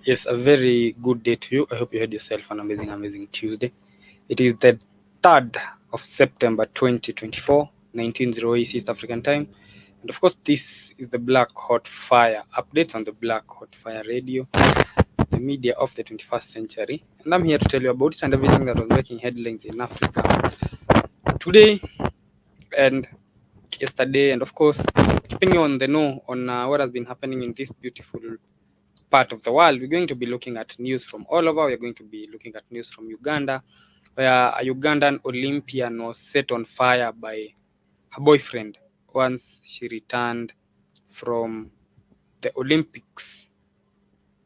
Yes, a very good day to you. I hope you had yourself an amazing Tuesday. It is the 3rd of September 2024, 1908 East African time. And of course, this is the Black Hot Fire updates on the Black Hot Fire radio, the media of the 21st century. And I'm here to tell you about it and everything that was making headlines in Africa today and yesterday. And of course, keeping you on the know on what has been happening in this beautiful part of the world. We're going to be looking at news from all over. We're going to be looking at news from Uganda, where a Ugandan Olympian was set on fire by her boyfriend once she returned from the Olympics.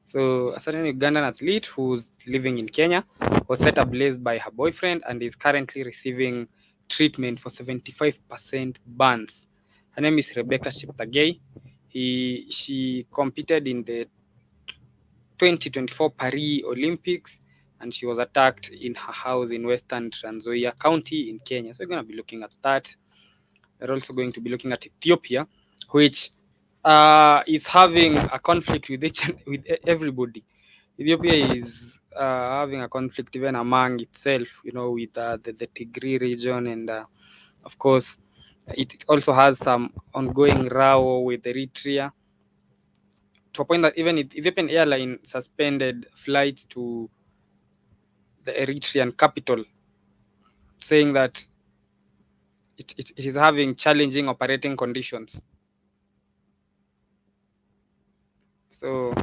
So, a certain Ugandan athlete who's living in Kenya was set ablaze by her boyfriend and is currently receiving treatment for 75% burns. Her name is Rebecca Shiptagei. She competed in the 2024 Paris Olympics, and she was attacked in her house in Western Trans Nzoia County in Kenya. So we're going to be looking at that. We're also going to be looking at Ethiopia, which is having a conflict with everybody. Ethiopia is having a conflict even among itself, with the Tigray region, and of course, it also has some ongoing row with Eritrea, to a point that even Ethiopian airline suspended flights to the Eritrean capital, saying that it is having challenging operating conditions. So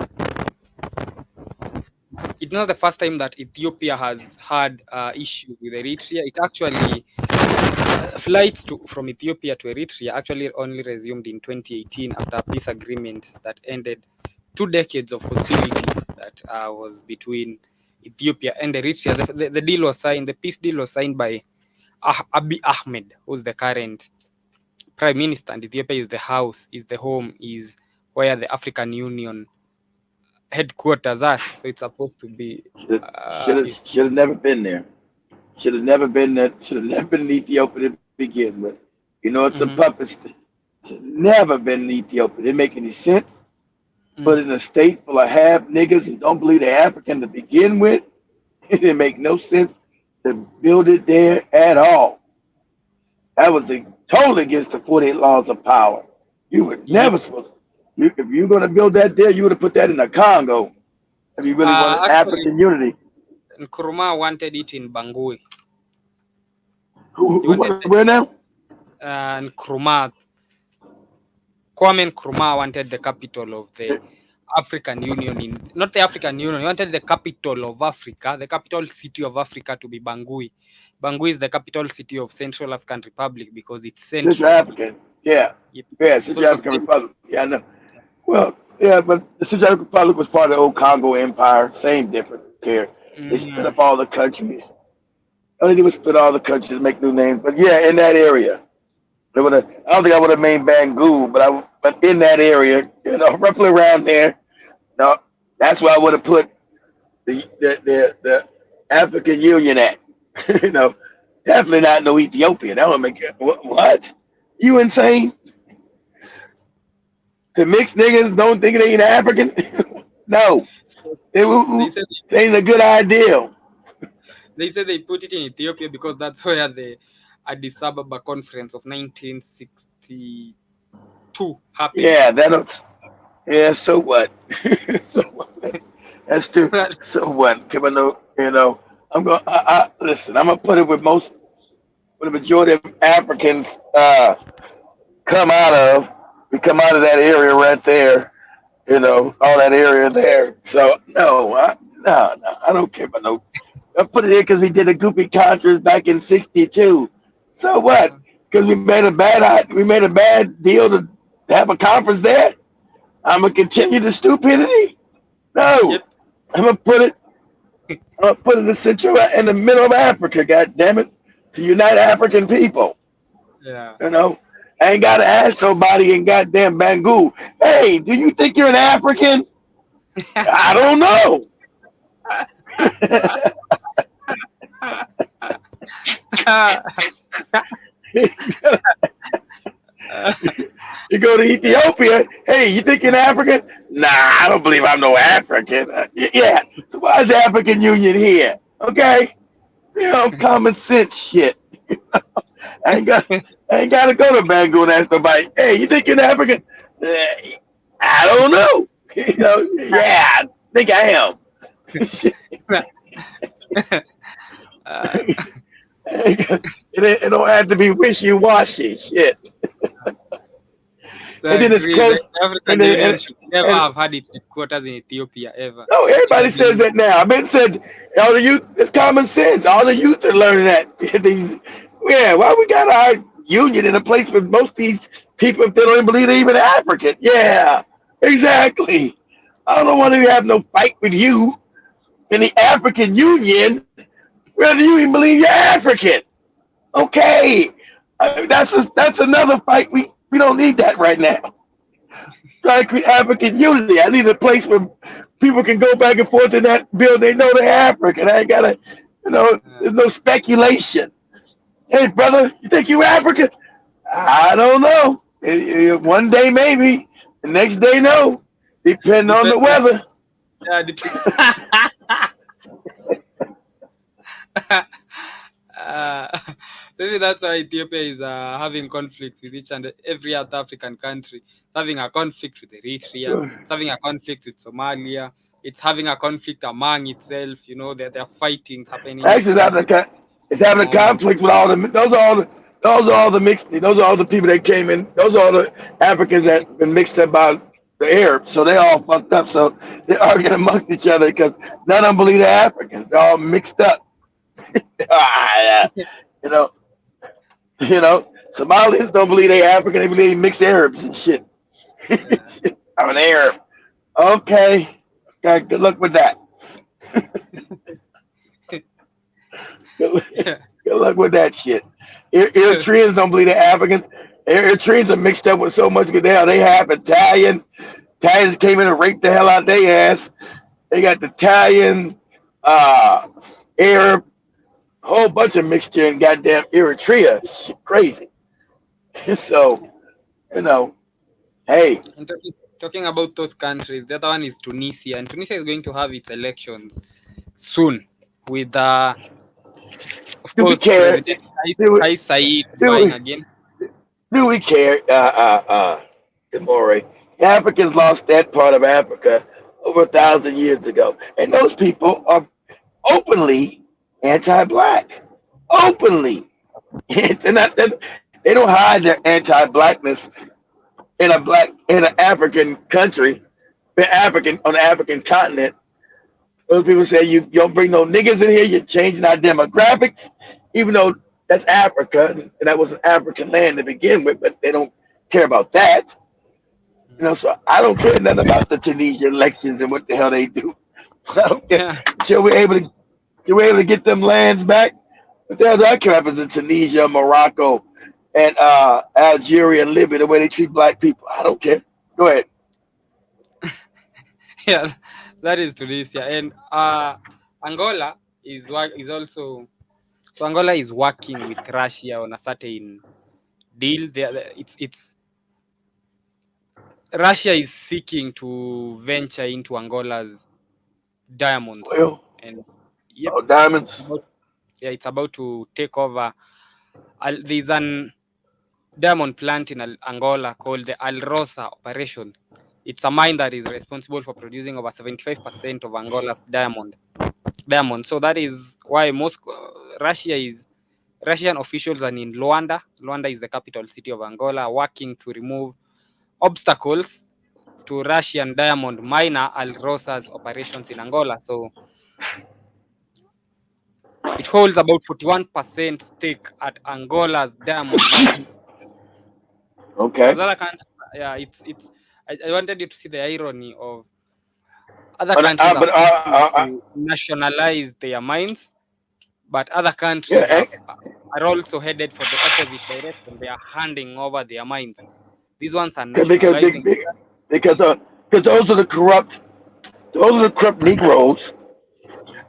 it's not the first time that Ethiopia has had issues with Eritrea. It actually flights from Ethiopia to Eritrea actually only resumed in 2018 after a peace agreement that ended 2 decades of hostility that was between Ethiopia and Eritrea. The deal was signed. The peace deal was signed by B.H.F.N, who's the current prime minister, and Ethiopia is the home, is where the African Union headquarters are. So it's supposed to be. Should have never been there. Should have never been there. Should have never been in Ethiopia to begin with. You know, it's a Mhm, puppet. Should never been in Ethiopia. Didn't make any sense. Put mm. in a state full of half niggas who don't believe they're African to begin with. It didn't make no sense to build it there at all. That was totally against the 48 laws of power. You were Yep. never supposed to. If you're going to build that there, you would have put that in the Congo if you really wanted Actually, African unity. Nkrumah wanted it in Bangui. He Who wanted where now? Nkrumah, Kwame Nkrumah wanted the capital of the African Union not the African Union. He wanted the capital of Africa, the capital city of Africa, to be Bangui. Bangui is the capital city of Central African Republic because it's Central central. African. Yeah. Yeah, It's Central also African central. Republic. Yeah, I know. Well, yeah, but the Central African Republic was part of the old Congo Empire. Same difference here. They split Mm, up all the countries. All they did was split all the countries, make new names. But yeah, in that area. They would have, I don't think I would have made Bangui, but in that area, roughly around there, no, that's where I would have put the African Union at. you know, definitely not no Ethiopia. That would make it what? You insane? The mixed niggas don't think they ain't African? No, so it, they said it ain't a good idea. they put it in Ethiopia because that's where the Addis Ababa conference of 1962 happened. Yeah, that'll. Yeah, so what? so what? That's true. So what? Give a no. I'm going. Listen. I'm gonna put it with most, with the majority of Africans come out of. We come out of that area right there. All that area there. So no, no, I don't care about no. I put it here because we did a goopy contrast back in '62. So what? Because we made a bad deal to have a conference there. I'm gonna continue the stupidity. No, Yep. I'm gonna put it. I'm gonna put it in the central, in the middle of Africa. God damn it, to unite African people. Yeah. You know, I ain't gotta ask nobody in goddamn Bangui. Hey, do you think you're an African? I don't know. You go to Ethiopia. Hey, you think you're African? Nah, I don't believe I'm no African. Yeah. So why is the African Union here? Okay. Common sense shit. I ain't got. I ain't got to go to Bangor and ask nobody. Hey, you think you're African? I don't know. Yeah, I think I am. uh, It don't have to be wishy washy shit. so I And then it's agree. The close. African And then Union should never and have had its headquarters in Ethiopia ever. no, It should everybody have says been. that now. I've been said all the youth. It's common sense. All the youth are learning that. Yeah, why we got our union in a place with most of these people if they don't even believe they're even African? Yeah, exactly. I don't want to have no fight with you in the African Union, whether you even believe you're African. Okay, that's another fight. We don't need that right now. Trying to create African unity. I need a place where people can go back and forth in that building. They know they're African. I ain't gotta, Uh, there's no speculation. Hey, brother, you think you African? I don't know. One day maybe, the next day no, depending on the depending. weather. Yeah, uh, maybe that's why Ethiopia is having conflicts with each and every other African country. It's having a conflict with Eritrea. It's having a conflict with Somalia. It's having a conflict among itself. There are fightings happening Actually, between it's having a northern. conflict with all the. Those are all the mixed. Those are all the people that came in. Those are all the Africans that been mixed up by the Arabs. So they all fucked up. So they're arguing amongst each other because none of them believe they're Africans. They're all mixed up. Yeah. You know. You know. Somalians don't believe they're African. They believe they mixed Arabs and shit. Uh, I'm an Arab. Okay. Okay. Good luck with that. Good, yeah. good luck with that shit. So, Eritreans don't believe they're Africans. Eritreans are mixed up with so much good hell. They have Italian. Italians came in and raped the hell out their ass. They got the Italian, uh, Arab, whole bunch of mixture in goddamn Eritrea. Shit, crazy. So, you know, hey, and talking about those countries, the other one is Tunisia, and Tunisia is going to have its elections soon, with of do we course care? President Do we, Kais Saied do vying we, again. do we care? Demore. Africans lost that part of Africa over 1,000 years ago, and those people are openly anti-black. Openly, they're not, they don't hide their anti-blackness in an African country, African on the African continent. Those people say you don't bring no niggas in here. You're changing our demographics, even though that's Africa and that was an African land to begin with. But they don't care about that. So I don't care nothing about the Tunisia elections and what the hell they do. I don't care. Yeah, Until we're able to get them lands back. What the hell do I care if it's in Tunisia, Morocco, and Algeria and Libya, the way they treat black people? I don't care. Go ahead. yeah, that is Tunisia, and Angola is also, so Angola is working with Russia on a certain deal. It's Russia is seeking to venture into Angola's diamonds, Well, and yep, diamonds. it's about, yeah, it's about to take over. There's an diamond plant in Angola called the Al Rosa operation. It's a mine that is responsible for producing over 75% of Angola's diamond. So that is why most Russian officials are in Luanda. Luanda is the capital city of Angola, working to remove obstacles to Russian diamond miner Al Rosa's operations in Angola. So it holds about 41% stake at Angola's diamond mines. So Okay. as other countries, yeah, it's. I wanted you to see the irony of other But countries are but fighting to nationalize their mines, but other countries yeah, are also headed for the opposite direction. They are handing over their mines. These ones are because nationalizing. because because those are the corrupt Negroes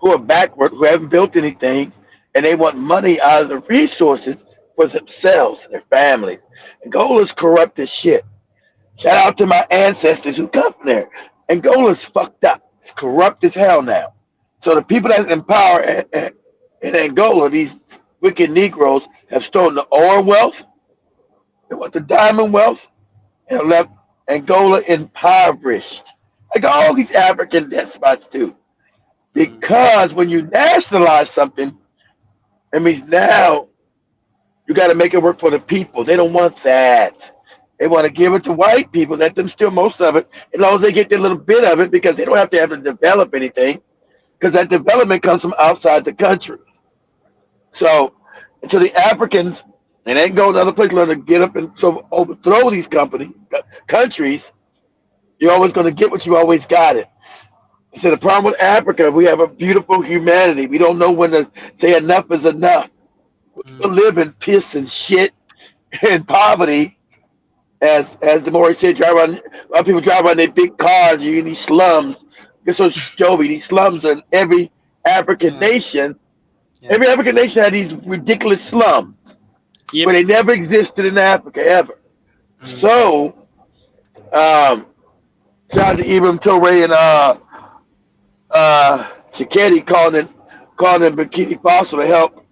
who are backward, who haven't built anything, and they want money out of the resources for themselves and their families. And gold is corrupt as shit. Shout out to my ancestors who come from there. Angola's fucked up. It's corrupt as hell now. So the people that's in power in Angola, these wicked Negroes, have stolen the oil wealth, they want the diamond wealth, and left Angola impoverished. Like all these African despots do. Mm. Because when you nationalize something, it means now you got to make it work for the people. They don't want that. They want to give it to white people, let them steal most of it, as long as they get their little bit of it, because they don't have to develop anything, because that development comes from outside the country. So, to the Africans, and they go to other places learn to get up and so overthrow these countries. You're always going to get what you always got it. So the problem with Africa, we have a beautiful humanity. We don't know when to say enough is enough. We Mm. live in piss and shit and poverty. As the Morris said, drive around. A lot of people drive around their big cars. You in these slums. Get so showy. These slums in every African Yeah. nation. Yeah. Every African nation had these ridiculous slums Yep. where they never existed in Africa ever. Mm. So, shout out to Ibram Toure and Shikedi calling in Burkina Faso to help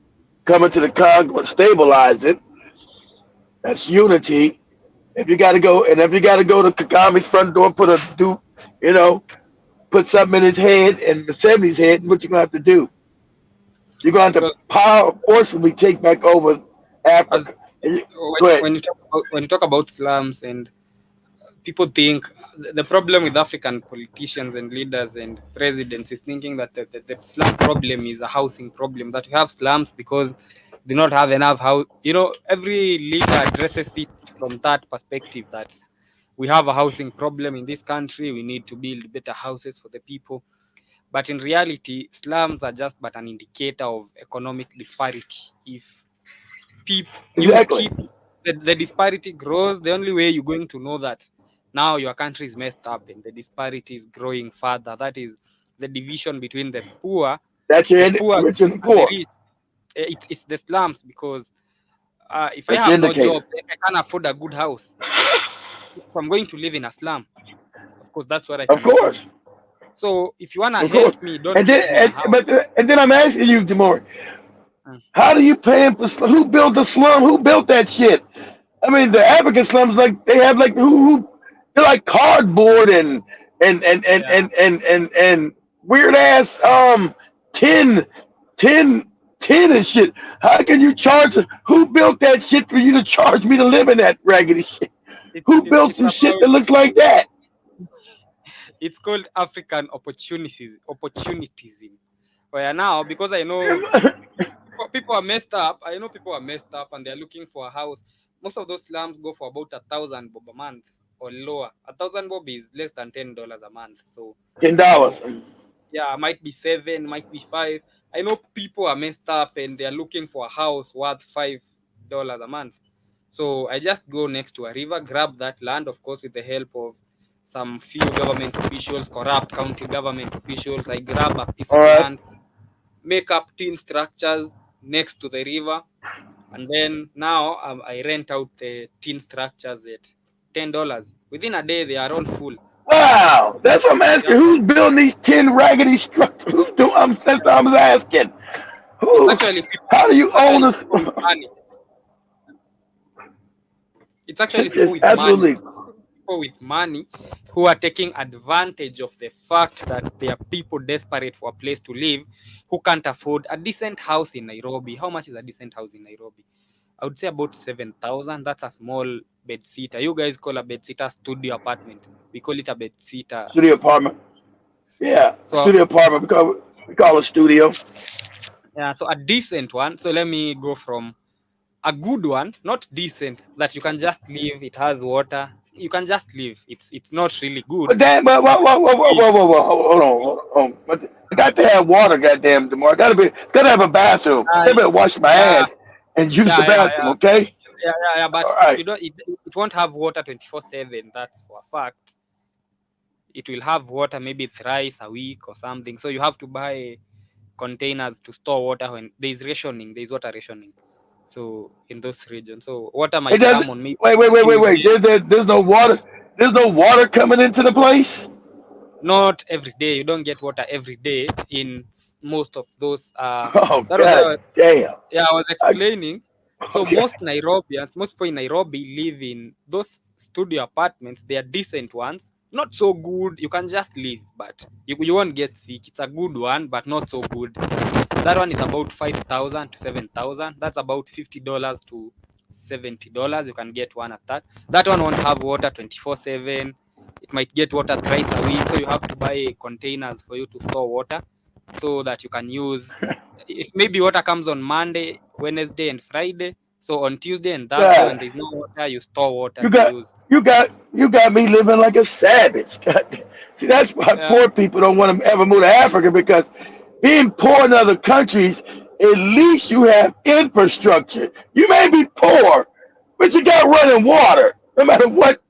come into the Congo and stabilize it. That's unity. If you got to go to Kagami's front door, you know, put something in his head and the 70s head, what you're gonna have to do? You're gonna have to Because power forcibly take back over as Africa. Go ahead. when you talk about slums, and people think the problem with African politicians and leaders and presidents is thinking that the slum problem is a housing problem. That we have slums because do not have enough house. Every leader addresses it from that perspective, that we have a housing problem in this country. We need to build better houses for the people. But in reality, slums are just but an indicator of economic disparity. If you Exactly. keep the disparity grows, the only way you're going to know that now your country is messed up and the disparity is growing further. That is the division between That's the your poor rich and the and the poor. rich. It's the slums, because if I That's the have no job, indicator. if I can't afford a good house, if I'm going to live in a slum, of course that's what I Of can afford. course. So if you wanna Of course. help me, don't And then give me a house. and then I'm asking you, Demore, Mm. how do you pay for who built the slum? Who built that shit? I mean, the African slums, like they have like who they're like cardboard Yeah, and weird ass tin tin tin and shit. How can you charge? Who built that shit for you to charge me to live in that raggedy shit? it's Who it's built it's some shit about that looks like that? it's called African opportunism. Where now, because I know people are messed up, I know people are messed up and they're looking for a house. Most of those slums go for about 1,000 bob a month or lower. 1,000 bob is less than $10 a month. So $10. yeah, might be seven, might be five. I know people are messed up and they're looking for a house worth $5 a month. So I just go next to a river, grab that land, of course, with the help of some few government officials, corrupt county government officials. I grab a piece All of right. land, make up tin structures next to the river, and then now I rent out the tin structures at $10. Within a day, they are all full. Wow, that's what I'm asking. Yeah, Who's building these 10 raggedy structures? Who's doing? That's what I was asking. it's Who? actually people. How do you It's own actually this? people with money. It's actually It's people just with money. absolutely. People with money who are taking advantage of the fact that there are people desperate for a place to live who can't afford a decent house in Nairobi. How much is a decent house in Nairobi? I would say about 7,000. That's a small bed sitter. You guys call a bed sitter studio apartment. We call it a bed sitter. Studio apartment. Yeah, So studio apartment. We call it studio. yeah, so a decent one. So let me go from a good one, not decent, that you can just live. It has water. You can just live. It's not really good. But damn, but whoa, hold on, hold on. But I got to have water, goddamn, tomorrow. Gotta have a bathroom. Uh, I better wash my yeah, ass and use the yeah, yeah, bathroom. yeah, Okay. yeah. All But right. you don't. It won't have water 24/7. That's for a fact. It will have water maybe thrice a week or something. So you have to buy containers to store water when there is rationing. There is water rationing. So in those regions, so water It might doesn't. come on maybe Wait. Tuesday. There's no water. There's no water coming into the place. Not every day. You don't get water every day in most of those. Oh That was what god damn. yeah, I was I, explaining. So okay. most Nairobians, most people in Nairobi live in those studio apartments. They are decent ones, not so good. You can just live, but you won't get sick. It's a good one, but not so good. That one is about 5,000 to 7,000. That's about $50 to $70. You can get one at that. That one won't have water 24/7. It might get water thrice a week, so you have to buy containers for you to store water, so that you can use. If maybe water comes on Monday, Wednesday, and Friday, so on Tuesday and Thursday when God, there's no water, you store water you to got use. you got me living like a savage. God. See, that's why Yeah, poor people don't want to ever move to Africa because being poor in other countries, at least you have infrastructure. You may be poor, but you got running water. No matter what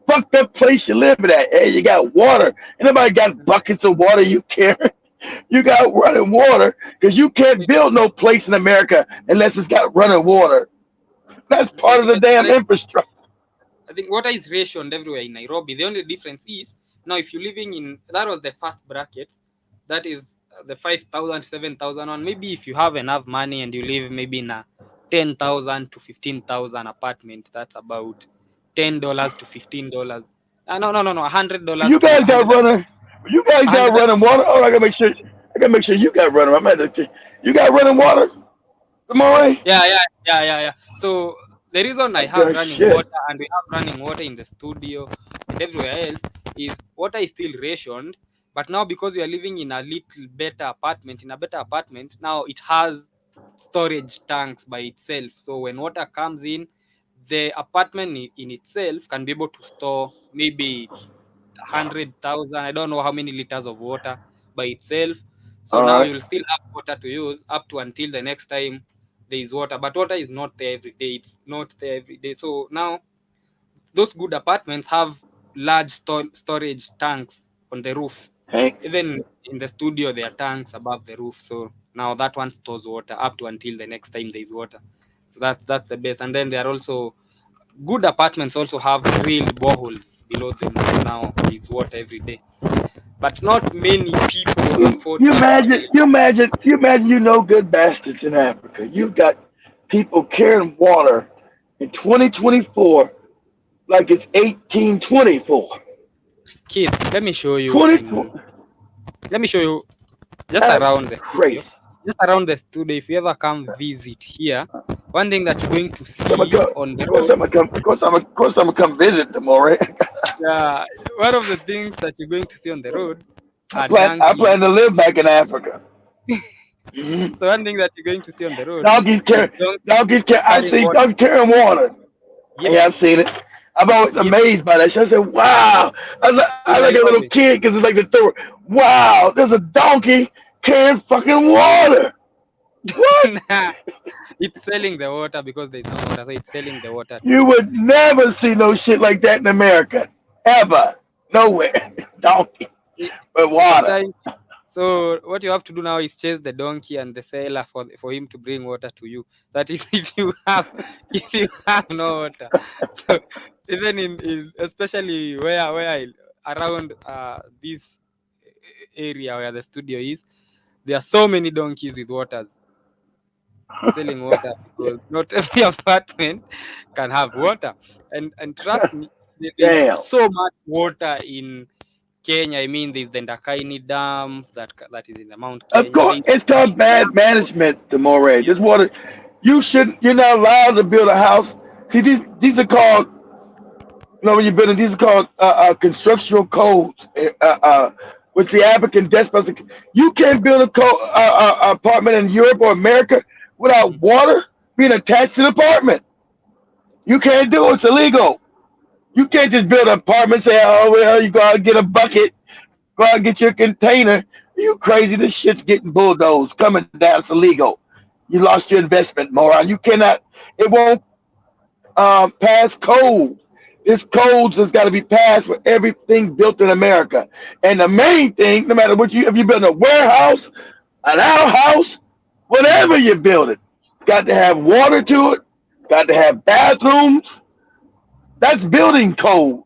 fucked up place you're living at, hey, you got water. And nobody got buckets of water you carry. You got running water because you can't build no place in America unless it's got running water. That's part of the yes, damn infrastructure. I think water is rationed everywhere in Nairobi. The only difference is now if you're living in that was the first bracket, that is the 5,000 7,000 one. Maybe if you have enough money and you live maybe in a 10,000 to 15,000 apartment, that's about $10 to $15. No, $100 You to guys got 100 running. You guys got 100. running water. Oh, I gotta make sure. I gotta make sure you got running. I'm at the. You got running water, Amore? Yeah. So the reason I have Good running shit. water and we have running water in the studio and everywhere else is water is still rationed, but now because we are living in a little better apartment, in a better apartment, now it has storage tanks by itself. So when water comes in, the apartment in itself can be able to store maybe 100,000. I don't know how many liters of water by itself. So All now right. you'll still have water to use up to until the next time there is water. But water is not there every day. It's not there every day. So now those good apartments have large storage tanks on the roof. Thanks. Even in the studio, there are tanks above the roof. So now that one stores water up to until the next time there is water. So that's the best. And then there are also good apartments also have drilled boreholes below them. So now there is water every day. But not many people afford You to imagine. drill. You imagine. You imagine. You know, good bastards in Africa. You got people carrying water in 2024 like it's 1824. Kids, let me show you 24. let me show you just That's around the studio. crazy. Just around the studio, if you ever come visit here, one thing that you're going to So I'm see gonna come. on the Of course, road, I'm gonna come. Of course, I'm gonna come visit tomorrow. yeah, one of the things that you're going to see on the road I are plan. I donkeys. plan to live back in Africa. Hmm. So one thing that you're going to see on the road Donkeys is carry. Donkeys carry. I've carrying seen water. donkeys carrying water. Yep, Yeah, I've seen it. I'm always yep, amazed by that shit. I said, "Wow!" I in like a little Nairobi. kid because it's like the third. Wow! There's a donkey carrying fucking water. What? Nah, it's selling the water because there's no water, so it's selling the water to You you. would never see no shit like that in America, ever, nowhere. Donkey See, with water. sometimes, so what you have to do now is chase the donkey and the seller for him to bring water to you. That is, if you have no water. So even in especially around this area where the studio is, there are so many donkeys with waters selling water because not every apartment can have water. And trust me, there's Damn. so much water in Kenya. I mean, there's the Ndakaini Dam that is in the Mount Of Kenya. course, There's it's called enough bad management, Demore. water. This water, you shouldn't. You're not allowed to build a house. See, these are called. You know, when you're building, these are called constructional codes. With the African despots, you can't build apartment in Europe or America without water being attached to the apartment. You can't do it. It's illegal. You can't just build an apartment. Say, oh well, you go out and get a bucket. Go out and get your container. You crazy? This shit's getting bulldozed coming down. It's illegal. You lost your investment, moron. You cannot. It won't pass code. This codes has got to be passed for everything built in America. And the main thing, no matter what if you build a warehouse, an outhouse, whatever you build it, it's got to have water to it. It's got to have bathrooms. That's building code.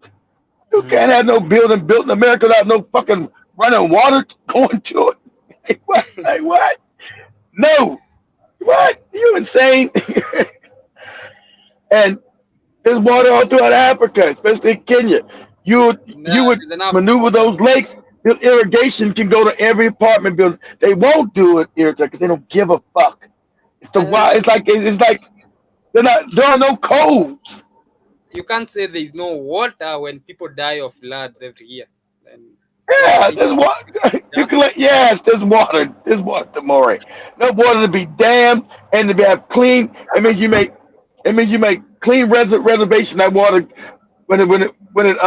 You can't have no building built in America without no fucking running water going to it. Like what? Like what? No. What? You insane? And there's water all throughout Africa, especially in Kenya. You would There's enough maneuver water. those lakes. The irrigation can go to every apartment building. They won't do it here because they don't give a fuck. It's the And wild. It's like they're not. There are no codes. you can't say there is no water when people die of floods every year. And water Yeah, is there's water. You yeah. collect. Yes, there's water. There's water, Tamori. No water to be dammed and to be have clean. It means you make. It means you make clean reservation. That water, when it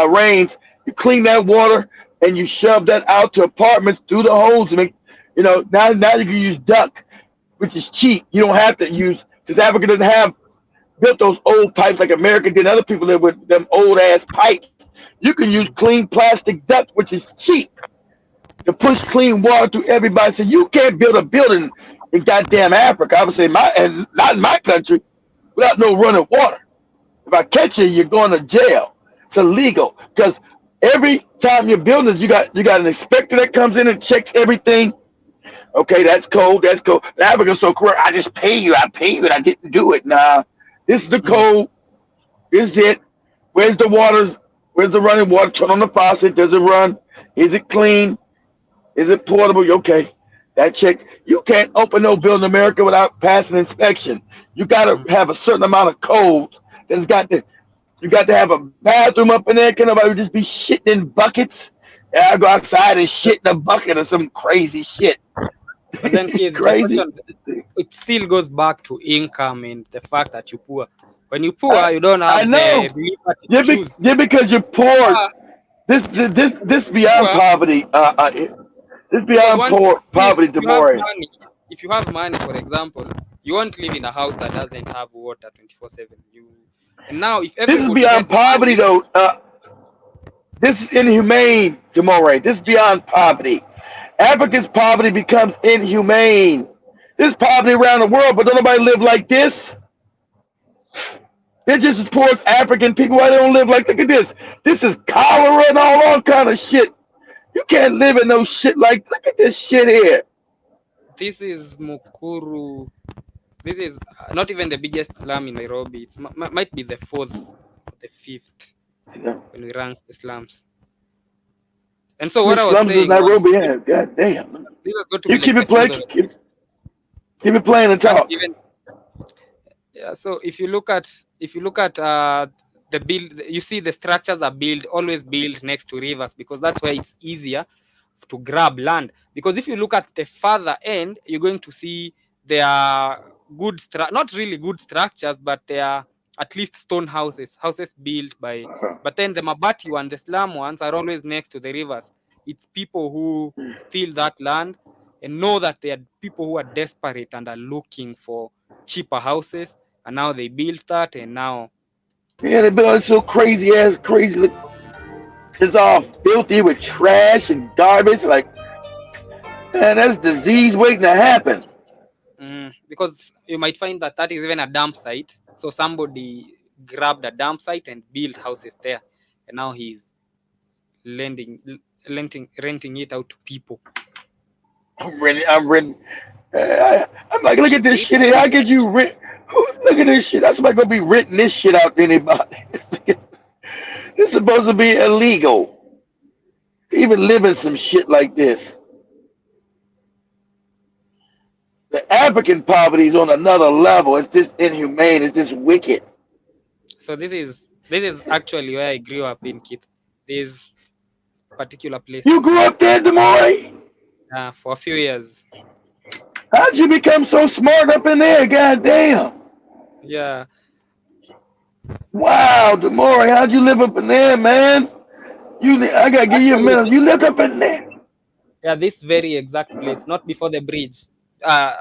rains, you clean that water and you shove that out to apartments through the holes. And make, now you can use duck, which is cheap. You don't have to use since Africa doesn't have built those old pipes like America did. Other people live with them old ass pipes. You can use clean plastic duct, which is cheap, to push clean water through everybody. So you can't build a building in goddamn Africa. I would say and not in my country without no running water. If I catch you, you're going to jail. It's illegal because every time you're building, you got an inspector that comes in and checks everything. Okay, that's cold. That's cold. Africa's so corrupt. I just pay you. I pay you, and I didn't do it. Nah, this is the Mm, code. Is it? Where's the waters? Where's the running water? Turn on the faucet. Does it run? Is it clean? Is it portable? Okay. That checks. You can't open no building in America without passing inspection. You got to mm. have a certain amount of codes. That's got to. You got to have a bathroom up in there. Can nobody just be shitting in buckets? Yeah, I go outside and shit in a bucket or some crazy shit. But then, kids, the Crazy. question it still goes back to income and the fact that you're poor. When you're I, poor, you don't I have the know. liberty to Just, choose. just because you're poor, Ah, this if you're beyond poor, poverty. This because beyond once poor if poverty, you have Demore. money, if you have money, for example, you won't live in a house that doesn't have water 24/7. You and now if This is everybody beyond get poverty, money, though. This is inhumane, Demore. This is beyond poverty. Africa's poverty becomes inhumane. There's poverty around the world, but don't nobody live like this. They're just as poor as African people. Why they don't live like? Look at this. This is cholera and all kind of shit. You can't live in no shit like. Look at this shit here. this is Mukuru. This is not even the biggest slum in Nairobi. It might be the fourth or the fifth when we rank the slums. And so what Which I was slums is saying was Nairobi in? God damn. this is going to You be keep like the it playing. fourth or Keep it playing and can't talk. even yeah. So if you look at the build, you see the structures are built always built next to rivers because that's where it's easier to grab land. Because if you look at the further end, you're going to see there are not really good structures, but they are at least stone houses built by. But then the Mabati one, the slum ones, are always next to the rivers. It's people who steal that land and know that there are people who are desperate and are looking for cheaper houses, and now they built that, and now Yeah, they build so crazy ass crazy. It's all filthy with trash and garbage. Like, man, that's disease waiting to happen. because you might find that that is even a dump site. So somebody grabbed a dump site and built houses there, and now he's lending, renting it out to people. I'm renting. I'm like, look at this shit here. How could you rent? Look at this shit. That's somebody gonna be renting this shit out to anybody. This is supposed to be illegal. To even live in some shit like this. The African poverty is on another level. It's just inhumane. It's just wicked. So this is actually where I grew up in Kit. This particular place. You grew up there, Demore? For a few years. How'd you become so smart up in there? God damn. Yeah. Wow, Demore, how'd you live up in there, man? I gotta give you a Actually, minute. You lived up in there. yeah, this very exact place, not before the bridge. Uh,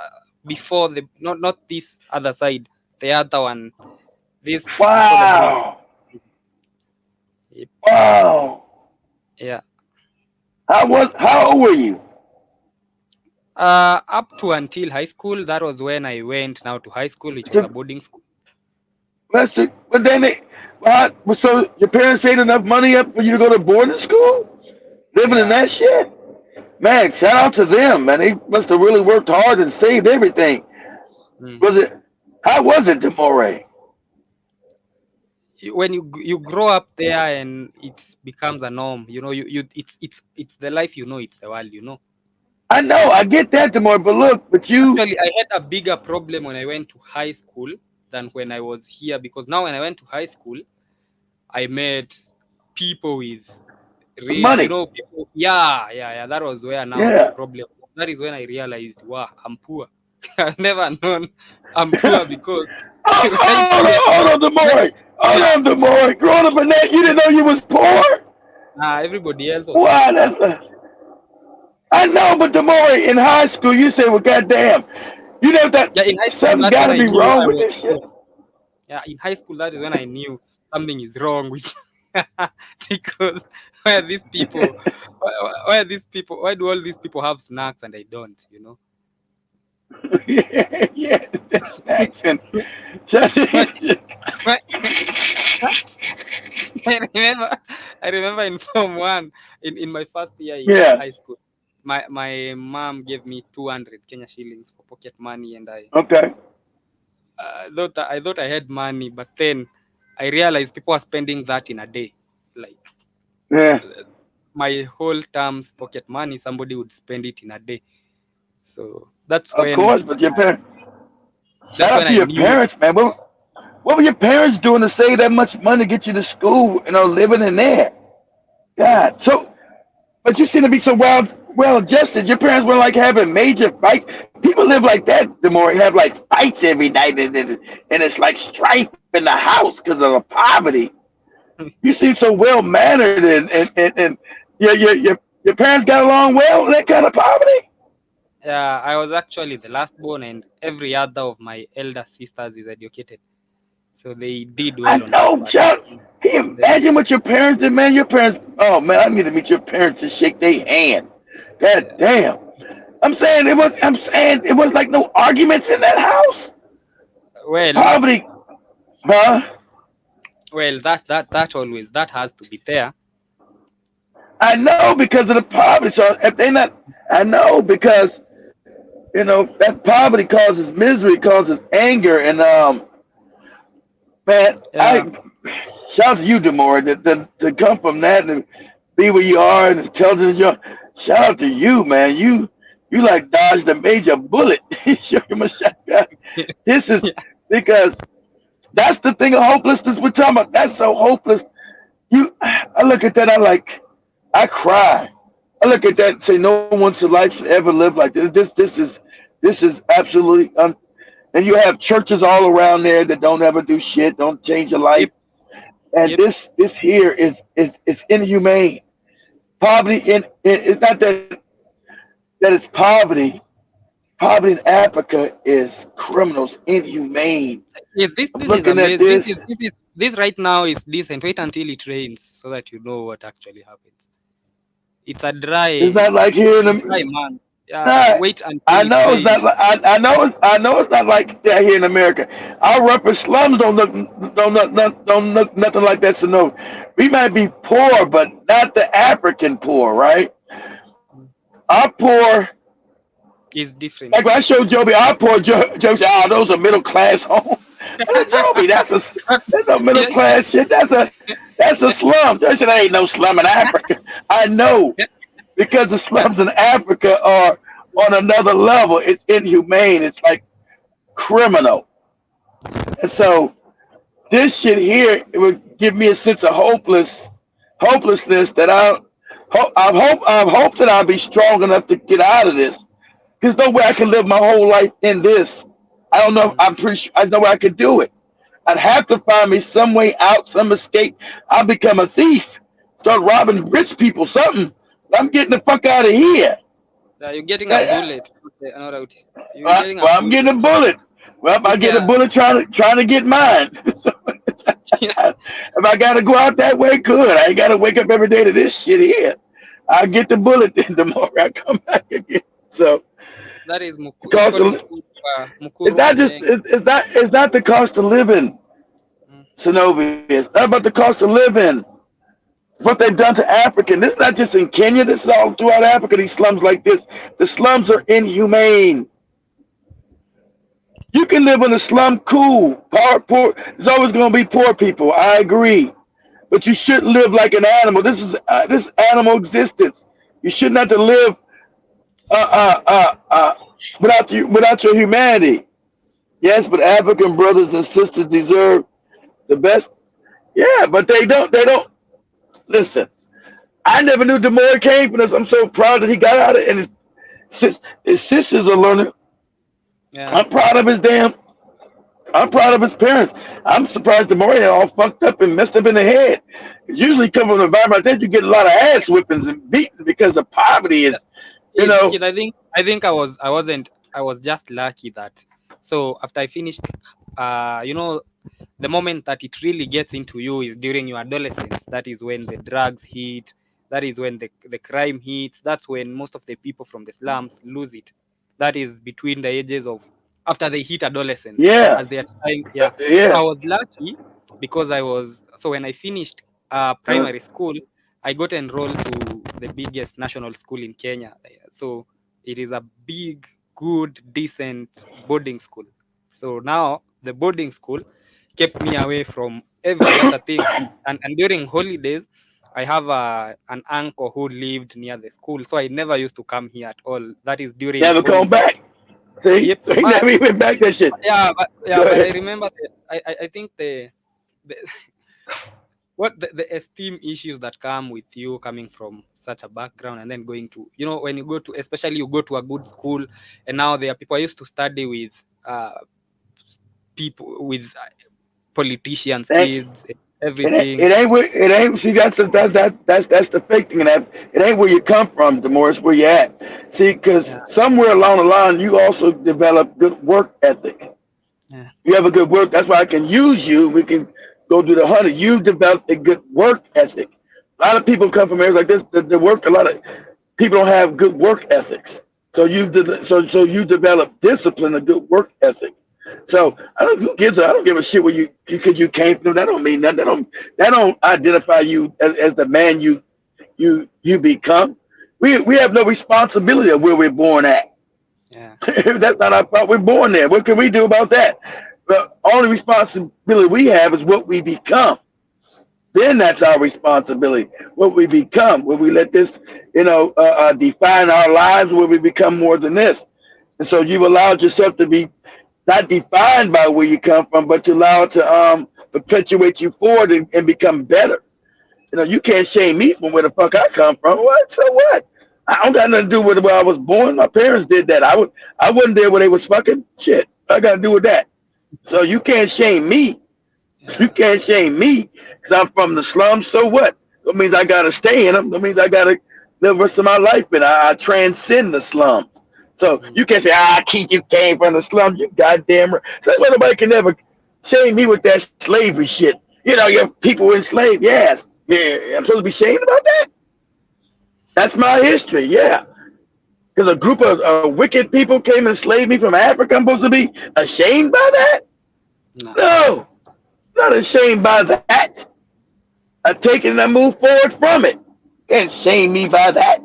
before the not this other side, the other one. This before the bridge. Wow. Yep. Wow. Yeah. How old were you? Up to until high school. That was when I went now to high school, which was a To, boarding school. But then so your parents saved enough money up for you to go to boarding school, living in Yeah. that shit. Man, shout out to them, man. They must have really worked hard and saved everything. Mm. Was it? How was it, Demore? When you grow up there and it becomes a norm, you it's the life, it's the world. I know, I get that, Demore, but look, but you Actually, I had a bigger problem when I went to high school than when I was here, because now when I went to high school, I met people with real, money. people. Yeah, yeah, yeah. That was where now the Yeah. problem. That is when I realized, wow, I'm poor. I've never known I'm poor because eventually, Hold on, Demore. Hold yeah, on, Demore. Growing up in that, you didn't know you was poor? everybody else was Wow, middle class. I know, but Demore, in high school, you say, well, goddamn, you know that Yeah, in high school, something's that's got when to I be knew wrong I with was this shit. poor. Yeah, in high school, that is when I knew something is wrong with because why are these people? Why are these people? Why do all these people have snacks and I don't? Yeah, yeah, that's snacks and Why, why, I remember, I remember in Form 1, in my first year in yeah. high school, my mom gave me 200 Kenya shillings for pocket money, and Okay. I thought I had money, but then I realized people are spending that in a day. Like Yeah. my whole term's pocket money, somebody would spend it in a day. So that's Of when course, but your parents. Shout that's out when to I your knew. parents, man. What were your parents doing to save that much money to get you to school? Living in there. God. Yes. But you seem to be so well adjusted. Your parents were like having major fights. People live like that. The more have like fights every night, and it's like strife in the house because of the poverty. You seem so well mannered, and your parents got along well in that kind of poverty. Yeah, I was actually the last born, and every other of my elder sisters is educated. So they did I well on that know, part. Chuck. Can you Then, imagine what your parents did, man? Your parents, oh man, I need to meet your parents to shake their hand. God yeah. damn. I'm saying it was like no arguments in that house. Well, Poverty, huh? that always that has to be there. I know because of the poverty. So if they not, I know because that poverty causes misery, causes anger, and man, Yeah, shout out to you, Demore, to come from that and be where you are and as intelligent as you are. Shout out to you, man. You like dodged a major bullet. Show him a shotgun. This is yeah, because that's the thing of hopelessness we're talking about. That's so hopeless. I look at that. I cry. I look at that and say, no one's life should ever live like this. This is absolutely and you have churches all around there that don't ever do shit, don't change your life. yep, And yep. this here is inhumane. Poverty it's not that it's poverty. Poverty in Africa is criminals, inhumane. Yeah, this I'm this is looking at amazing. this. This right now is decent. Wait until it rains so that you know what actually happens. It's a It's not like here in dry the month. Yeah, not. wait until I it know it's rains. not. I know it's not like that here in America. Our rougher slums don't look nothing like that. So no, we might be poor, but not the African poor, right? Our poor, Is like different. when I showed Joby, our poor Joby said, "Oh, those are middle class homes." I said, Joby, that's no middle Yes. class shit. That's a slum. I said, there ain't no slum in Africa. I know because the slums in Africa are on another level. It's inhumane. It's like criminal. And so this shit here, it would give me a sense of hopelessness that I've hoped that I'll be strong enough to get out of this. There's no way I can live my whole life in this. I don't know. If, Mm. I'm pretty sure I know way I could do it. I'd have to find me some way out, some escape. I'll become a thief, start robbing rich people, something. I'm getting the fuck out of here. Yeah, you're getting a Yeah, bullet. Okay, not out. You're getting a well, I'm getting bullet. a bullet. Well, I get a Yeah. bullet trying to get mine. So, Yeah. if I gotta go out that way, good. I ain't gotta wake up every day to this shit here. I'll get the bullet then tomorrow I come back again. So That is the it's cost called of mukuru it's kwa not just Dengue. it's not the cost of living. Synovius. Not about the cost of living. What they've done to Africa. And this is not just in Kenya. This is all throughout Africa. These slums like this. The slums are inhumane. You can live in a slum, cool. Poor. There's always going to be poor people. I agree, but you shouldn't live like an animal. This animal existence. You shouldn't have to live without your humanity. Yes, but African brothers and sisters deserve the best. Yeah, but they don't. They don't listen. I never knew Demore came from this. I'm so proud that he got out of it, and his sisters are learning. Yeah. I'm proud of his damn. I'm proud of his parents. I'm surprised Demore ain't all fucked up and messed up in the head. Usually, come from an environment like that, you get a lot of ass whippings and beatings because the poverty is, you know. Kid, I think I was just lucky that, so after I finished, you know, the moment that it really gets into you is during your adolescence. That is when the drugs hit. That is when the crime hits. That's when most of the people from the slums lose it. That is between the ages of, after they hit adolescence, Yeah, as they are trying. Yeah. So I yeah. was lucky because so when I finished Uh, primary school, I got enrolled to the biggest national school in Kenya. So it is a big, good, decent boarding school. So now the boarding school kept me away from every other thing. And during holidays, I have an uncle who lived near the school, so I never used to come here at all. That is during Never come holidays. back. See, Yep, so he never even back that shit. Go but I ahead. remember I think the the esteem issues that come with you coming from such a background and then going to, when you go to, especially you go to a good school, and now there are people. I used to study with people with politicians, Ain't, kids, everything. it ain't. See, that's the fake thing. And it ain't where you come from, Demore. It's where you at. See, because Yeah, somewhere along the line, you also develop good work ethic. yeah, You have a good work. That's why I can use you. We can go do the hunter. You develop a good work ethic. A lot of people come from areas like this. The work. A lot of people don't have good work ethics. So you develop discipline, a good work ethic. So I don't who gives a, I don't give a shit where you because you came from. That don't mean nothing. That don't identify you as the man you become. We have no responsibility of where we're born at. yeah, That's not our fault. We're born there. What can we do about that? The only responsibility we have is what we become. Then that's our responsibility. What we become. Will we let this, define our lives? Will we become more than this? And so you've allowed yourself to be not defined by where you come from, but to allow it to perpetuate you forward and become better. You can't shame me from where the fuck I come from. What? So what? I don't got nothing to do with where I was born. My parents did that. I wasn't there where they was fucking shit. I got to do with that. So you can't shame me. You yeah. can't shame me because I'm from the slums. So what? That means I got to stay in them. That means I got to live the rest of my life in. I transcend the slums. So Mm, you can't say, Keith, you came from the slums. You goddamn right. So that's why nobody can ever shame me with that slavery shit. Your people were enslaved. Yes. Yeah. I'm supposed to be shamed about that? That's my history. Yeah. Because a group of wicked people came and enslaved me from Africa. I'm supposed to be ashamed by that? no, No. Not ashamed by that. I take it and I move forward from it. You can't shame me by that.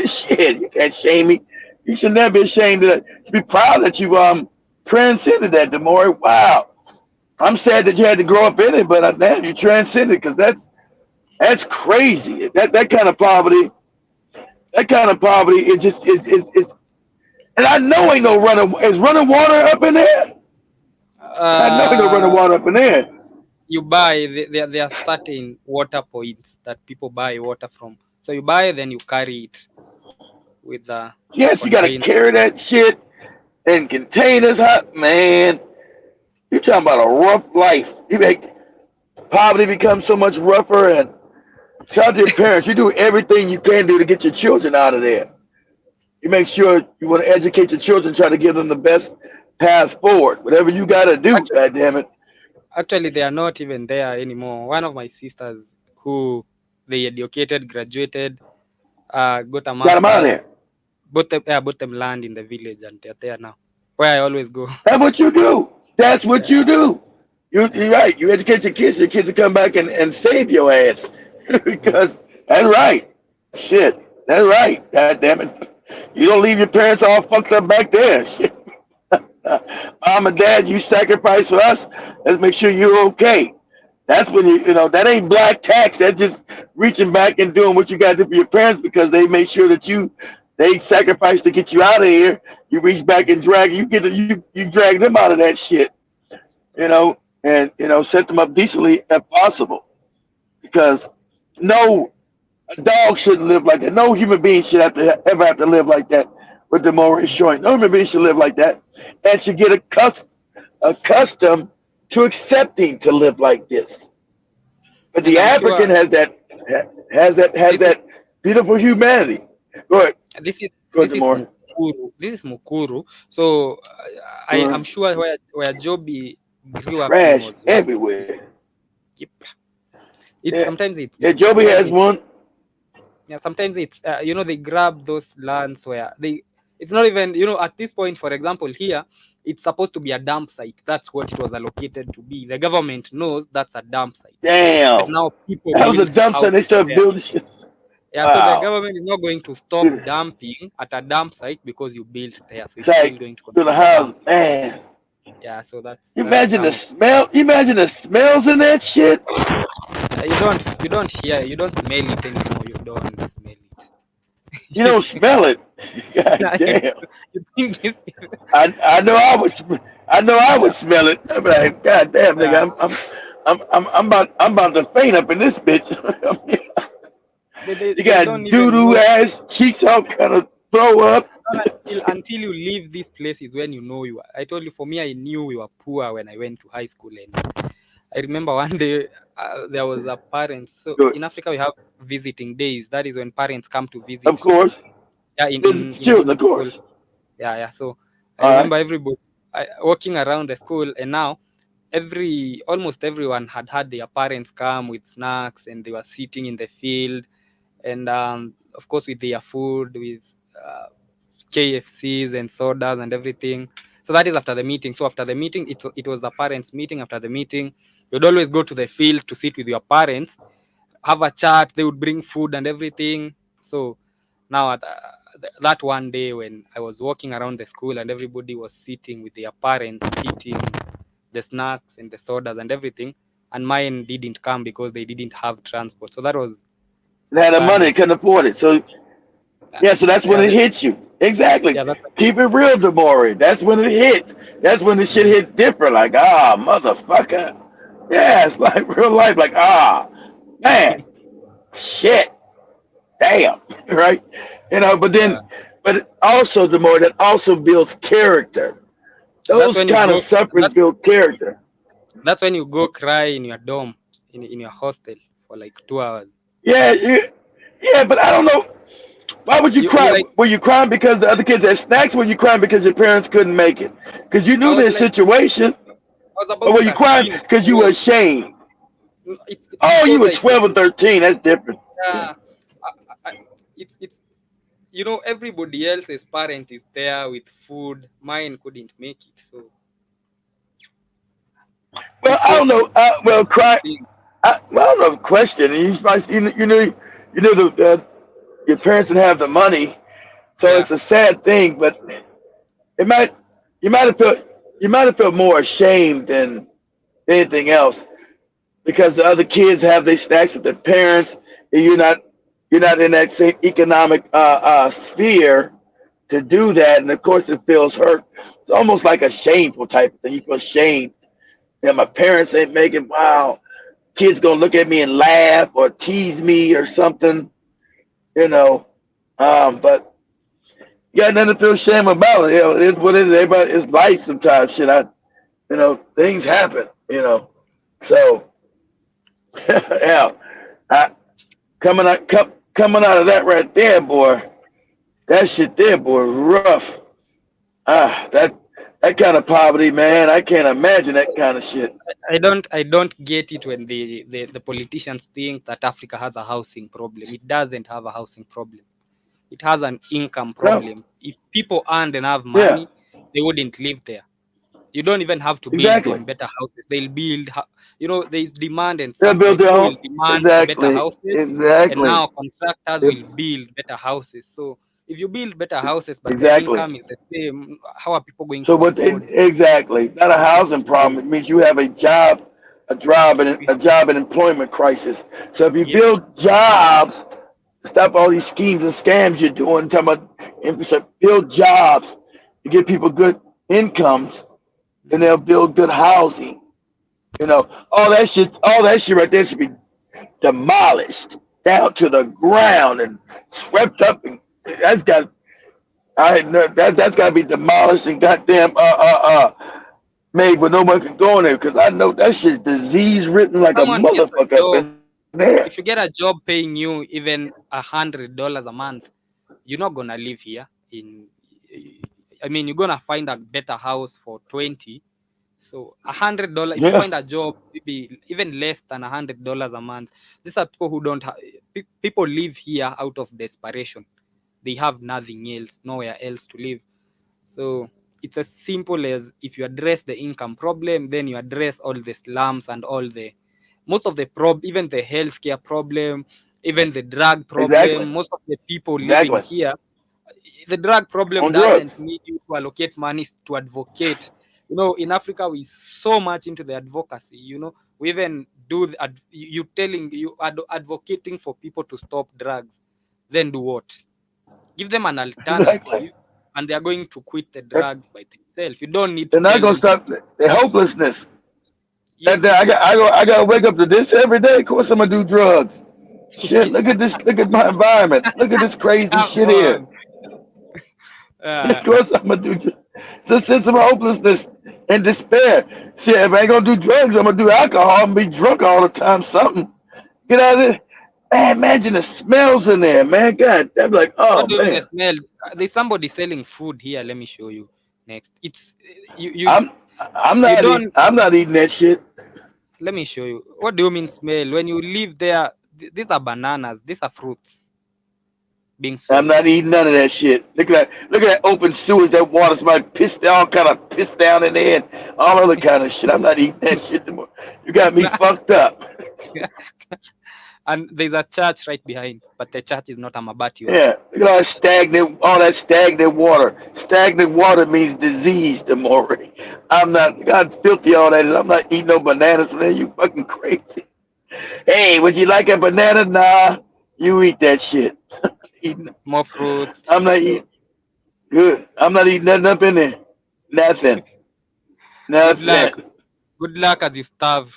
Shit, you can't shame me. You should never be ashamed of that. You should be proud that you transcended that, Demore. Wow. I'm sad that you had to grow up in it, but damn, you transcended because that's crazy. That kind of poverty, it just is. And I know ain't no running. Is running water up in there? I know ain't no running uh water up in there. you buy, there are certain water points that people buy water from. So you buy, then you carry it with the Yes, you got to container. carry that shit in containers. Hot man, you talking about a rough life. You make poverty become so much rougher. And shout out to your parents. You do everything you can do to get your children out of there. You make sure you want to educate your children, try to give them the best path forward. Whatever you got to do, Actually, God damn it. actually, they are not even there anymore. One of my sisters, who they educated, graduated, got a Got them out of master's, there. bought them land in the village, and they're there now, where I always go. That's what you do. That's what Yeah, you do. you're right. You educate your kids will come back and save your ass Mm. because that's right. Shit, that's right. God damn it. You don't leave your parents all fucked up back there. Shit. Mom and dad, you sacrifice for us. Let's make sure you're okay. That's when you know that ain't black tax. That's just reaching back and doing what you got to do for your parents because they made sure that they sacrificed to get you out of here. You reach back and drag you drag them out of that shit, and set them up decently if possible. Because no a dog shouldn't live like that. No human being should ever have to live like that with the moral showing. No human being should live like that and should get accustomed to accepting to live like this. But And the I'm sure African has this is that beautiful humanity. Go ahead, this is go ahead, this is Demore. Mukuru. This is Mukuru. So I am Uh, sure where Joby grew up in trash was one of everywhere. these. Yep. It's Yeah, sometimes it's yeah. Joby sometimes has it's one. yeah, sometimes it's they grab those lands where they it's not even at this point, for example, here it's supposed to be a dump site. That's what it was allocated to be. The government knows that's a dump site, but Damn, now people that was a build dump site. They houses started there. building shit. Yeah, so the Wow. government is not going to stop dumping at a dump site because you built there, so It's it's still like going to to the continue house, dumping. man. Yeah, so You that's imagine the some. smell. You imagine the smells in that shit. You don't smell it anymore. You don't smell it. You You don't see- smell it. God now damn. you think this. I know I would. I know I would smell it. I'm like, God damn, uh, nigga. I'm about to faint up in this bitch. they, they, You they don't got even doo-doo know. ass cheeks all kind of throw up. Not until you leave these places when you know you are. I told you, for me, I knew we were poor when I went to high school, and I remember one day there was a parent. So Good. in Africa we have visiting days. That is when parents come to Of visit. course. Yeah, Visit the in children, of different schools. course. Yeah. So I All right. remember everybody walking around the school, and now almost everyone had their parents come with snacks, and they were sitting in the field, and of course with their food, with uh, KFCs and sodas and everything. So that is after the meeting. So after the meeting, it was the parents' meeting. After the meeting, you'd always go to the field to sit with your parents, have a chat. They would bring food and everything. So now that one day when I was walking around the school and everybody was sitting with their parents eating the snacks and the sodas and everything, and mine didn't come because they didn't have transport. So that was They the had the money, saddest. couldn't afford it. So Yeah, yeah, so that's when yeah, it hits you. Exactly. yeah. That's Keep it real, Demore. That's when it hits. That's when the shit mm, hit different. Like, motherfucker. Yeah, it's like real life. Like, man, shit, damn, right? But yeah. but also, Demore, that also builds character. That's Those when you kind of go. sufferings build character. That's when you go cry in your dorm, in your hostel for like 2 hours. Yeah, yeah, but I don't know. Why would you You cry? like Were you crying because the other kids had snacks? Were you crying because your parents couldn't make it? Because you I knew was their like situation. I was Or about were you crying 13, because you were 12. ashamed? It's Oh, you because were I 12 or couldn't. 13. That's different. Yeah. Yeah, it's everybody else's parent is there with food. Mine couldn't make it, so Well, I don't because know. Well, cry. thing. Well, I don't know. Question. You know your parents didn't have the money, so Yeah, it's a sad thing. But it might you might have felt more ashamed than anything else because the other kids have their snacks with their parents, and you're not in that same economic sphere to do that, and of course it feels hurt. It's almost like a shameful type of thing. You feel shame that my parents ain't making. Wow, kids gonna look at me and laugh or tease me or something, you know. But you got nothing to feel shame about it. It's what it is. Everybody, it's life sometimes. Shit, things happen. So yeah, I, coming out of that right there, boy. That shit there, boy, rough. That kind of poverty, man. I can't imagine that kind of shit. I don't get it when the politicians think that Africa has a housing problem. It doesn't have a housing problem. It has an income No, problem. If people earned enough yeah, money, they wouldn't live there. You don't even have to build Exactly. them better houses. They'll build, there is demand and They'll supply. build their People own. will demand for better Exactly. houses, and Exactly. now contractors Yep. will build better houses. So if you build better houses, but the Exactly. income is the same, how are people going So to what? afford? Exactly. Not a housing problem. It means you have a job, We a have, job and employment crisis. So if you yep. build jobs, stop all these schemes and scams you're doing. Talking about infrastructure, build jobs to give people good incomes, and Mm. they'll build good housing. All that shit right there should be demolished down to the ground and swept up. And that's got that's got to be demolished and goddamn made where no one can go in there because I know that shit's disease written If like a someone gets a motherfucker up job, in there. if you get a job paying you even $100 a month, you're not gonna live here. I mean, you're gonna find a better house for 20. So $100, if you Yeah, find a job, maybe even less than $100 a month, these are people who don't have. People live here out of desperation. They have nothing else, nowhere else to live. So it's as simple as if you address the income problem, then you address all the slums and all the most of the even the healthcare problem, even the drug problem. exactly, Most of the people living exactly. here, the drug problem On drugs. doesn't need you to allocate money to advocate. In Africa, we so much into the advocacy. We even do you telling you advocating for people to stop drugs. Then do what? Give them an Exactly. alternative, and they are going to quit the And drugs by themselves. You don't need they're to not tell gonna them to. stop the hopelessness. Yep. I gotta wake up to this every day. Of course I'm gonna do drugs. Shit, look at this. Look at my environment. Look at this crazy Come shit here. on. Of Uh, course I'm gonna do. It's a sense of hopelessness and despair. Shit, if I ain't gonna do drugs, I'm gonna do alcohol and be drunk all the time. Something. Get out of there. Man, imagine the smells in there, man. God, I'm like, what oh do you mean the man. smell? There's somebody selling food here. Let me show you next. It's I'm you don't. I'm not eating that shit. Let me show you. What do you mean smell? When you live there, these are bananas. These are fruits being I'm sold. not eating none of that shit. Look at that open sewage. That water smell piss all kind of piss down in there and all other kind of shit. I'm not eating that shit anymore. You got me fucked up. And there's a church right behind, but the church is not a Mabati one. Yeah, look at all that stagnant water. Stagnant water means disease, the more. I'm not, God, filthy all that is. I'm not eating no bananas from there. You fucking crazy. Hey, would you like a banana? Nah, you eat that shit. Eating, More fruits. I'm not So eating, good. I'm not eating nothing up in there. Nothing. good luck. Nothing. Good luck as you starve.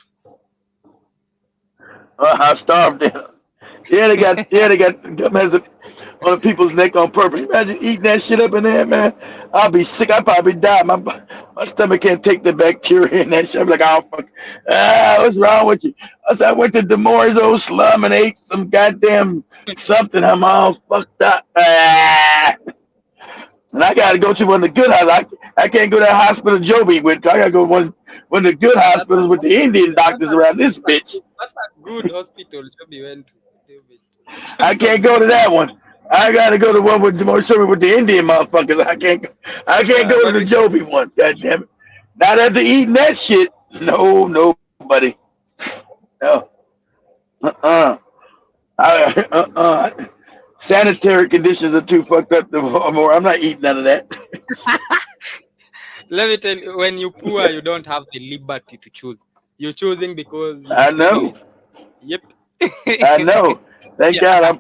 I starved them. Yeah, they got gum has a, on the people's neck on purpose. Imagine eating that shit up in there, man. I'll be sick. I'll probably die. My stomach can't take the bacteria in that shit. I'm like, oh fuck. What's wrong with you? I said I went to Demor's old slum and ate some goddamn something. I'm all fucked up. And I gotta go to one of the good hospitals. I can't go to that hospital Joe be with. I gotta go to one of the good Ah, that's a hospitals with the Indian doctors around this bitch. that's a good hospital Joby went to. David. I Joby can't knows go his to that stuff. one. I gotta go to one with Jamar Sherman with the Indian motherfuckers. I can't go to But the Joby one. God damn it! Not after eating that shit. No, nobody. No. Uh-uh. Uh-uh. Sanitary conditions are too fucked up to more. I'm not eating none of that. let me tell you, when you poor, you don't have the liberty to choose. You're choosing because you're I know. privileged. Yep. I know. Thank Yeah. God I'm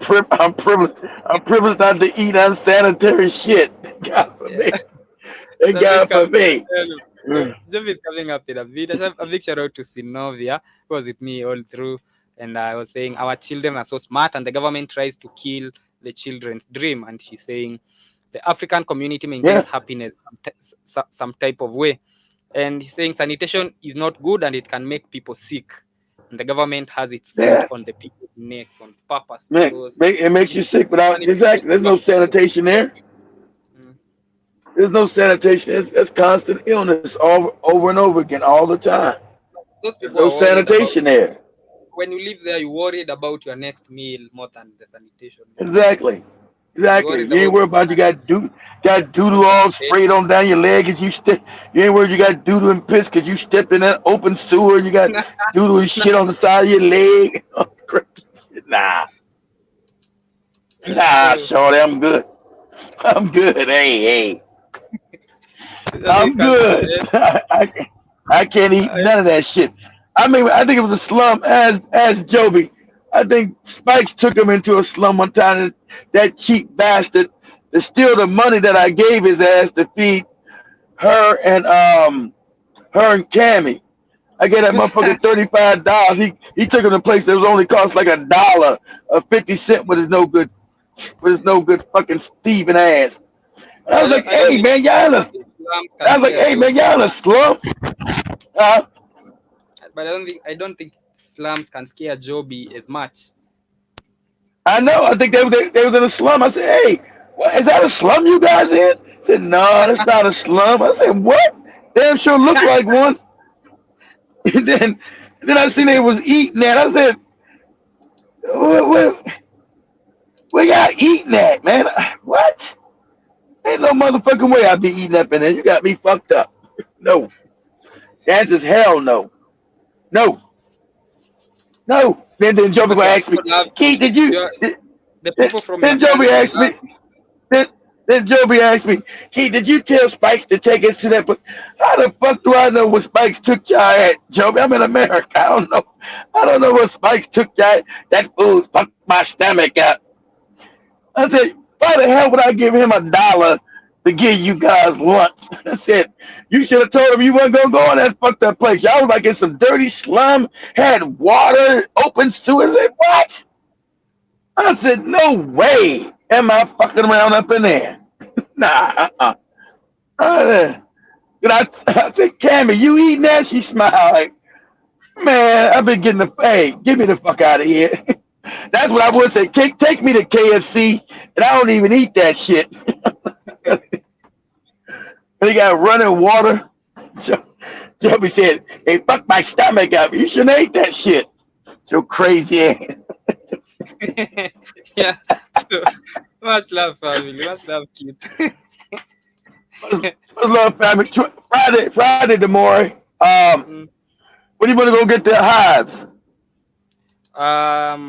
privileged. I'm privileged not to eat unsanitary shit. Thank God for Yeah. me. Thank David God for coming. me. So Mm. Job is coming up in a bit. I have a big shout out to Sinovia, who was with me all through. And I was saying our children are so smart, and the government tries to kill the children's dream. And she's saying the African community maintains Yeah. happiness some type of way. And he's saying sanitation is not good and it can make people sick. And the government has its foot Yeah. on the people's necks on purpose because It makes you if sick without sanitation exactly. There's is no sanitation there. mm, There's no sanitation. It's constant illness over and over again all the time. those There's people no are worried about sanitation there. when you live there, you're worried about your next meal more than the sanitation. Exactly. He's Exactly. worried You ain't about worried about you got doodle going all to bed. sprayed on down your leg as you step. You ain't worried you got doodle and piss because you stepped in that open sewer. You got doodle and shit on the side of your leg. Crazy shit. Nah, So shorty, I'm good. I'm good. Hey. so you I'm can't go to good. bed. I can't eat I, none of that shit. I mean, I think it was a slum as Joby. I think Spikes took him into a slum one time. That cheap bastard to steal the money that I gave his ass to feed her and Cammy. I gave that motherfucker $35. He took him to a place that was only cost like $1 or 50 cents with his no good fucking Steven ass. And but I was like, I don't hey think man, Islam I can was like, scare hey Joe. man, y'all in a slum? Uh, But I don't think slums can scare Joby as much. I know. I think they was in a slum. I said, hey, what, is that a slum you guys in? I said, no, that's not a slum. I said, what? Damn sure look like one. And then I seen they was eating that. I said, where y'all eating that, man? What? Ain't no motherfucking way I be eating up in there. You got me fucked up. No. The answer is hell no. No. No. Then Joby But gonna your ask me, people love Keith, did you? your Did, the people from your then Joby country asked love me, then, then Joby asked me, Keith, did you tell Spikes to take us to that place? How the fuck do I know what Spikes took y'all at, Joby? I'm in America. I don't know. I don't know what Spikes took y'all at. That food fucked my stomach up. I said, why the hell would I give him $1 to give you guys lunch? I said, you should have told him you wasn't gonna go in that fucked up place. Y'all was like in some dirty slum, had water, open sewers. I said, what? I said, no way am I fucking around up in there. Nah, uh. I said, Cammy, you eating that? She smiled like, man, I've been getting hey, get me the fuck out of here. That's what I would say. Take me to KFC, and I don't even eat that shit. They got running water. So, Joby said, hey, fuck my stomach up. You shouldn't eat that shit. So crazy ass. yeah. So much love, family. Much love, kid. What's love, family? Friday, tomorrow. Mm. When you want to go get their hives? Um,